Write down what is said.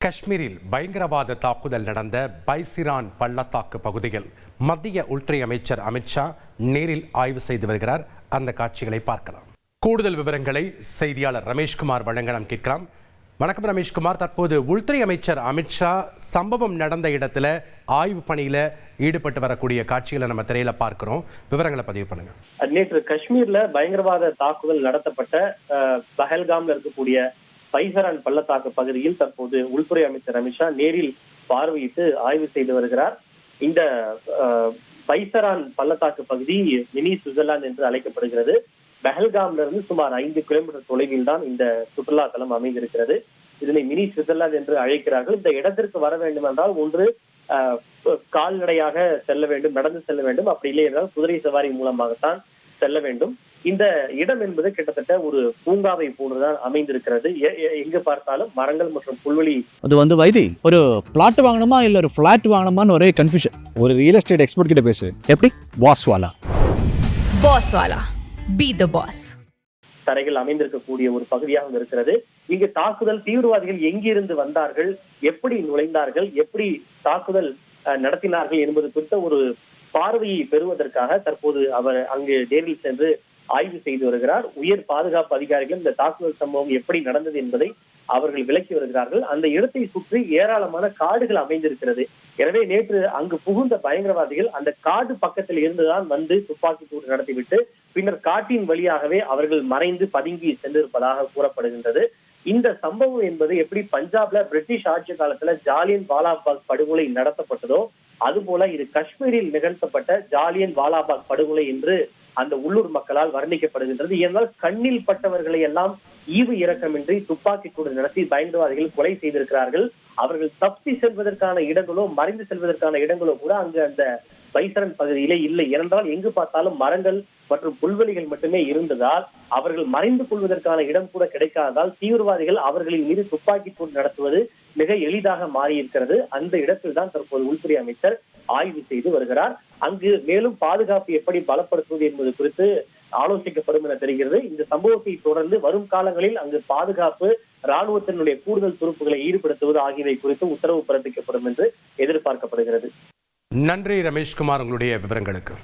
காஷ்மீரில் பயங்கரவாத தாக்குதல் நடந்த பைசிரான் பள்ளத்தாக்கு பகுதியில் மத்திய உள்துறை அமைச்சர் அமித்ஷா நேரில் ஆய்வு செய்து வருகிறார். அந்த காட்சிகளை பார்க்கலாம். கூடுதல் விவரங்களை செய்தியாளர் ரமேஷ்குமார் வழங்க நாம் கேட்கலாம். வணக்கம் ரமேஷ்குமார், தற்போது உள்துறை அமைச்சர் அமித்ஷா சம்பவம் நடந்த இடத்துல ஆய்வு பணியில ஈடுபட்டு வரக்கூடிய காட்சிகளை நம்ம திரையில பார்க்கிறோம். விவரங்களை பதிவு பண்ணுங்க. நேற்று காஷ்மீர்ல பயங்கரவாத தாக்குதல் நடத்தப்பட்ட பஹல்காம்ல இருக்கக்கூடிய பைசரான் பள்ளத்தாக்கு பகுதியில் தற்போது உள்துறை அமைச்சர் அமித்ஷா நேரில் பார்வையிட்டு ஆய்வு செய்து வருகிறார். இந்த பைசரான் பள்ளத்தாக்கு பகுதி மினி சுவிட்சர்லாந்து என்று அழைக்கப்படுகிறது. பஹல்காம்ல இருந்து சுமார் 5 கிலோமீட்டர் தொலைவில் தான் இந்த சுற்றுலா தலம் அமைந்திருக்கிறது. இதனை மினி சுவிட்சர்லாந்து என்று அழைக்கிறார்கள். இந்த இடத்திற்கு வர வேண்டும் என்றால் ஒன்று கால்நடையாக செல்ல வேண்டும், நடந்து செல்ல வேண்டும், அப்படி இல்லை என்றால் குதிரை சவாரி மூலமாகத்தான் செல்ல வேண்டும். இந்த இடம் என்பது கிட்டத்தட்ட ஒரு பூங்காவை போன்றுதான் அமைந்திருக்கிறது. எங்கு பார்த்தாலும் மரங்கள் மற்றும் புல்வெளி. அது வைதி ஒரு பிளாட் வாங்கணுமா இல்ல ஒரு பிளாட் வாங்கணுமான்னு ஒரே கன்ஃபியூஷன். ஒரு ரியல் எஸ்டேட் எக்ஸ்பர்ட் கிட்ட பேசு. எப்படி? பாஸ்வாலா பி தி பாஸ். தரைகள் அமைந்திருக்கக்கூடிய ஒரு பகுதியாக இருக்கிறது. இங்கு தாக்குதல் தீவிரவாதிகள் எங்கிருந்து வந்தார்கள், எப்படி நுழைந்தார்கள், எப்படி தாக்குதல் நடத்தினார்கள் என்பது குறித்த ஒரு பார்வையை பெறுவதற்காக தற்போது அவர் அங்கு நேரில் சென்று ஆய்வு செய்து வருகிறார். உயர் பாதுகாப்பு அதிகாரிகள் இந்த தாக்குதல் சம்பவம் எப்படி நடந்தது என்பதை அவர்கள் விளக்கி வருகிறார்கள். அந்த இடத்தை சுற்றி ஏராளமான காடுகள் அமைந்திருக்கிறது. எனவே நேற்று அங்கு புகுந்த பயங்கரவாதிகள் அந்த காடு பக்கத்தில் இருந்துதான் வந்து துப்பாக்கி சூடு நடத்திவிட்டு பின்னர் காட்டின் வழியாகவே அவர்கள் மறைந்து பதுங்கி சென்றிருப்பதாக கூறப்படுகின்றது. இந்த சம்பவம் என்பது எப்படி பஞ்சாப்ல பிரிட்டிஷ் ஆட்சி காலத்துல ஜாலியன் வாலாபாக் படுகொலை நடத்தப்பட்டதோ அதுபோல இது காஷ்மீரில் நிகழ்த்தப்பட்ட ஜாலியன் வாலாபாக் படுகொலை என்று அந்த உள்ளூர் மக்களால் வர்ணிக்கப்படுகின்றது. ஏனால் கண்ணில் பட்டவர்களை எல்லாம் ஈவு இரக்கமின்றி துப்பாக்கி சூடு நடத்தி பயங்கரவாதிகள் கொலை செய்திருக்கிறார்கள். அவர்கள் தப்பி செல்வதற்கான இடங்களோ மறைந்து செல்வதற்கான இடங்களோ கூட அங்கு அந்த பைசரன் பகுதியிலே இல்லை. ஏனென்றால் எங்கு பார்த்தாலும் மரங்கள் மற்றும் புல்வெளிகள் மட்டுமே இருந்ததால் அவர்கள் மறைந்து கொள்வதற்கான இடம் கூட கிடைக்காததால் தீவிரவாதிகள் அவர்களின் மீது துப்பாக்கி சூடு நடத்துவது மிக எளிதாக மாறியிருக்கிறது. அந்த இடத்தில் தான் தற்போது உள்துறை அமைச்சர் ஆய்வு செய்து வருகிறார். அங்கு மேலும் பாதுகாப்பு எப்படி பலப்படுத்துவது என்பது குறித்து ஆலோசிக்கப்படும் என தெரிகிறது. இந்த சம்பவத்தை தொடர்ந்து வரும் காலங்களில் அங்கு பாதுகாப்பு, ராணுவத்தினுடைய கூடுதல் துருப்புகளை ஈடுபடுத்துவது ஆகியவை குறித்து உத்தரவு பிறப்பிக்கப்படும் என்று எதிர்பார்க்கப்படுகிறது. நன்றி ரமேஷ்குமார், உங்களுடைய விவரங்களுக்கு.